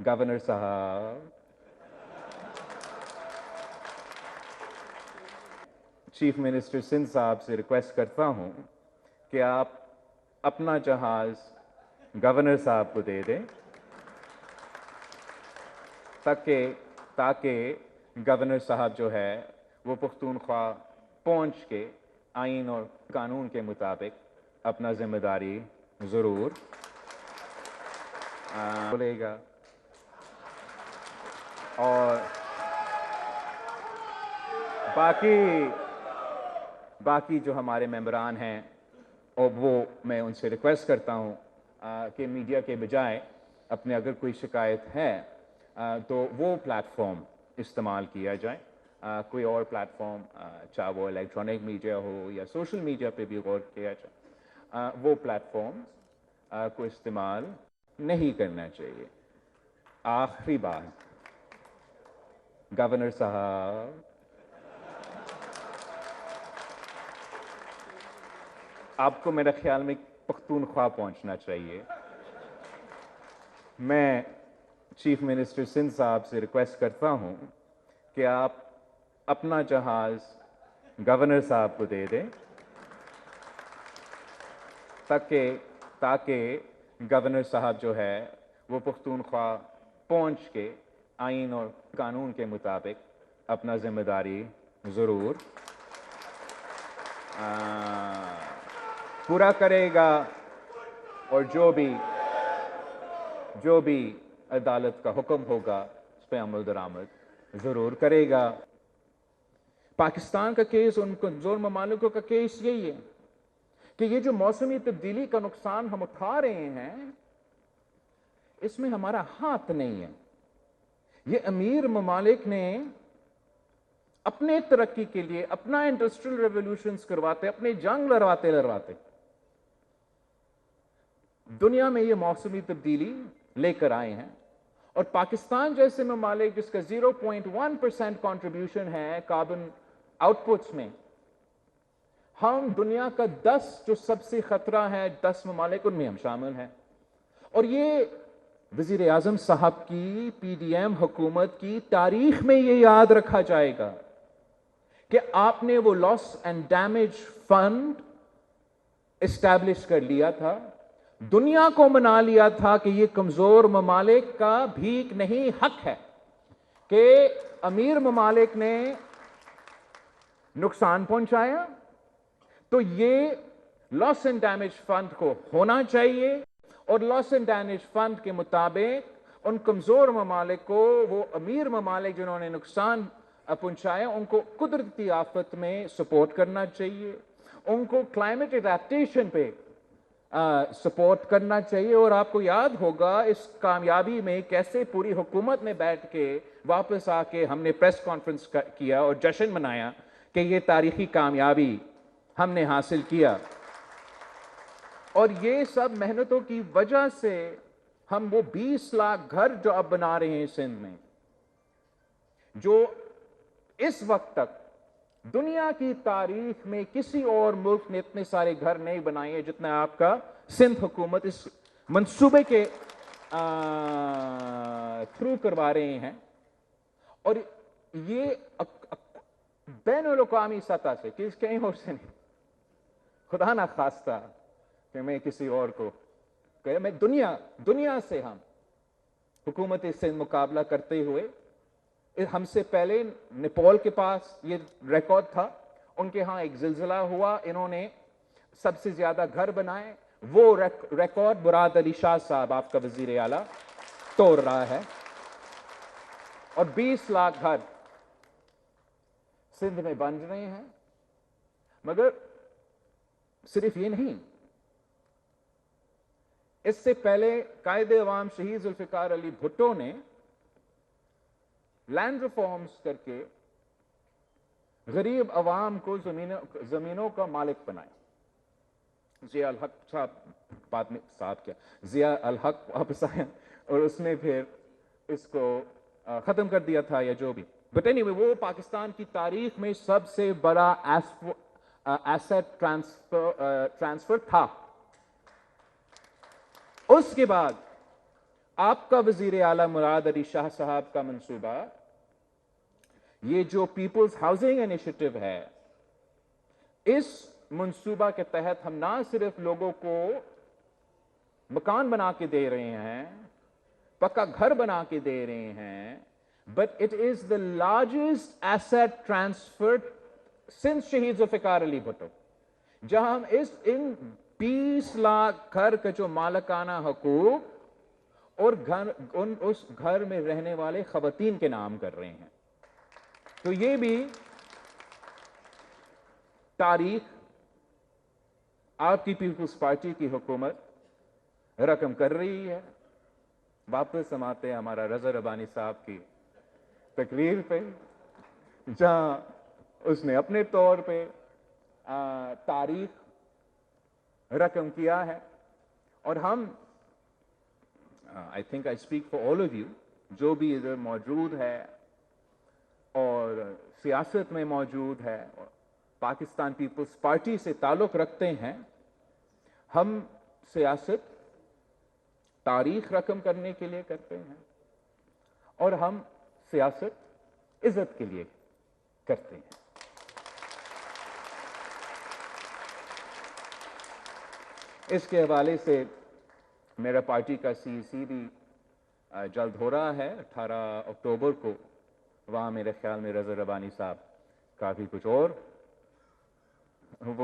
Governor صاحب، chief minister Sindh صاحب سے ریکویسٹ کرتا ہوں کہ آپ اپنا جہاز گورنر صاحب کو دے دیں تاکہ گورنر صاحب جو ہے وہ پختونخوا پہنچ کے آئین اور قانون کے مطابق اپنا ذمہ داری ضرور بولے گا. اور باقی جو ہمارے ممبران ہیں اور وہ میں ان سے ریکویسٹ کرتا ہوں کہ میڈیا کے بجائے اپنے اگر کوئی شکایت ہے تو وہ پلیٹ فارم استعمال کیا جائے. کوئی اور پلیٹ فارم چاہے وہ الیکٹرانک میڈیا ہو یا سوشل میڈیا پہ بھی غور کیا جائے، وہ پلیٹ فارم کو استعمال نہیں کرنا چاہیے. آخری بات، گورنر صاحب، آپ کو میرے خیال میں پختونخوا پہنچنا چاہیے. میں چیف منسٹر سندھ صاحب سے ریکویسٹ کرتا ہوں کہ آپ اپنا جہاز گورنر صاحب کو دے دیں تاکہ گورنر صاحب جو ہے وہ پختونخوا پہنچ کے آئین اور قانون کے مطابق اپنا ذمہ داری ضرور پورا کرے گا اور جو بھی عدالت کا حکم ہوگا اس پہ عمل درآمد ضرور کرے گا. پاکستان کا کیس، ان کمزور ممالکوں کا کیس یہی ہے کہ یہ جو موسمی تبدیلی کا نقصان ہم اٹھا رہے ہیں اس میں ہمارا ہاتھ نہیں ہے. یہ امیر ممالک نے اپنے ترقی کے لیے اپنا انڈسٹریل ریولوشنز کرواتے، اپنے جنگ لڑواتے دنیا میں یہ موسمی تبدیلی لے کر آئے ہیں. اور پاکستان جیسے ممالک جس کا 0.1% کنٹریبیوشن ہے کاربن آؤٹ پٹس میں، ہم دنیا کا 10 جو سب سے خطرہ ہے 10 ممالک ان میں ہم شامل ہیں. اور یہ وزیر اعظم صاحب کی پی ڈی ایم حکومت کی تاریخ میں یہ یاد رکھا جائے گا کہ آپ نے وہ لاس اینڈ ڈیمیج فنڈ اسٹیبلش کر لیا تھا، دنیا کو منا لیا تھا کہ یہ کمزور ممالک کا بھیک نہیں حق ہے کہ امیر ممالک نے نقصان پہنچایا تو یہ لاس اینڈ ڈیمیج فنڈ کو ہونا چاہیے. اور لاس اینڈ ڈیمیج فنڈ کے مطابق ان کمزور ممالک کو، وہ امیر ممالک جنہوں نے نقصان پہنچایا، ان کو قدرتی آفت میں سپورٹ کرنا چاہیے، ان کو کلائمیٹ اڈیپٹیشن پہ سپورٹ کرنا چاہیے. اور آپ کو یاد ہوگا اس کامیابی میں کیسے پوری حکومت میں بیٹھ کے واپس آ کے ہم نے پریس کانفرنس کیا اور جشن منایا کہ یہ تاریخی کامیابی ہم نے حاصل کیا. اور یہ سب محنتوں کی وجہ سے ہم وہ 20 لاکھ گھر جو اب بنا رہے ہیں سندھ میں، جو اس وقت تک دنیا کی تاریخ میں کسی اور ملک نے اتنے سارے گھر نہیں بنائے ہیں جتنا آپ کا سندھ حکومت اس منصوبے کے تھرو کروا رہے ہیں. اور یہ بین الاقوامی سطح سے کہیں اور سے نہیں، خدا نہ خواستہ کہ میں کسی اور کو کہ میں دنیا سے ہم حکومت سندھ مقابلہ کرتے ہوئے، ہم سے پہلے نیپال کے پاس یہ ریکارڈ تھا، ان کے ہاں ایک زلزلہ ہوا، انہوں نے سب سے زیادہ گھر بنائے، وہ ریکارڈ مراد علی شاہ صاحب آپ کا وزیر اعلیٰ توڑ رہا ہے. اور 20 لاکھ گھر سندھ میں بن رہے ہیں. مگر صرف یہ نہیں، اس سے پہلے قائد عوام شہید ذوالفقار علی بھٹو نے لینڈ ریفارمز کر کے غریب عوام کو زمینوں کا مالک بنایا. ضیاء الحق صاحب بعد میں کیا ضیاء الحق واپس آیا اور اس نے پھر اس کو ختم کر دیا تھا یا جو بھی. بٹ اینی وے وہ پاکستان کی تاریخ میں سب سے بڑا ایسٹ ٹرانسفر تھا. اس کے بعد آپ کا وزیر اعلیٰ مراد علی شاہ صاحب کا منصوبہ، یہ جو پیپلز ہاؤسنگ انیشیٹو ہے، اس منصوبہ کے تحت ہم نہ صرف لوگوں کو مکان بنا کے دے رہے ہیں، پکا گھر بنا کے دے رہے ہیں، but it is the largest asset transfer since شہید ذوالفقار علی بھٹو، جہاں ہم ان 20 لاکھ گھر کا جو مالکانہ حقوق اور اس گھر میں رہنے والے خواتین کے نام کر رہے ہیں۔ تو یہ بھی تاریخ آپ کی پیپلز پارٹی کی حکومت رقم کر رہی ہے۔ واپس ہم آتے ہیں ہمارا رضا ربانی صاحب کی تقریر پہ، جہاں اس نے اپنے طور پہ تاریخ رقم کیا ہے، اور ہم I think I speak for all of you جو بھی ادھر موجود ہے اور سیاست میں موجود ہے اور پاکستان پیپلز پارٹی سے تعلق رکھتے ہیں، ہم سیاست تاریخ رقم کرنے کے لیے کرتے ہیں، اور ہم سیاست عزت کے لیے کرتے ہیں۔ اس کے حوالے سے میرا پارٹی کا CEC بھی جلد ہو رہا ہے 18 اکتوبر کو، وہاں میرے خیال میں رضا ربانی صاحب کافی کچھ اور وہ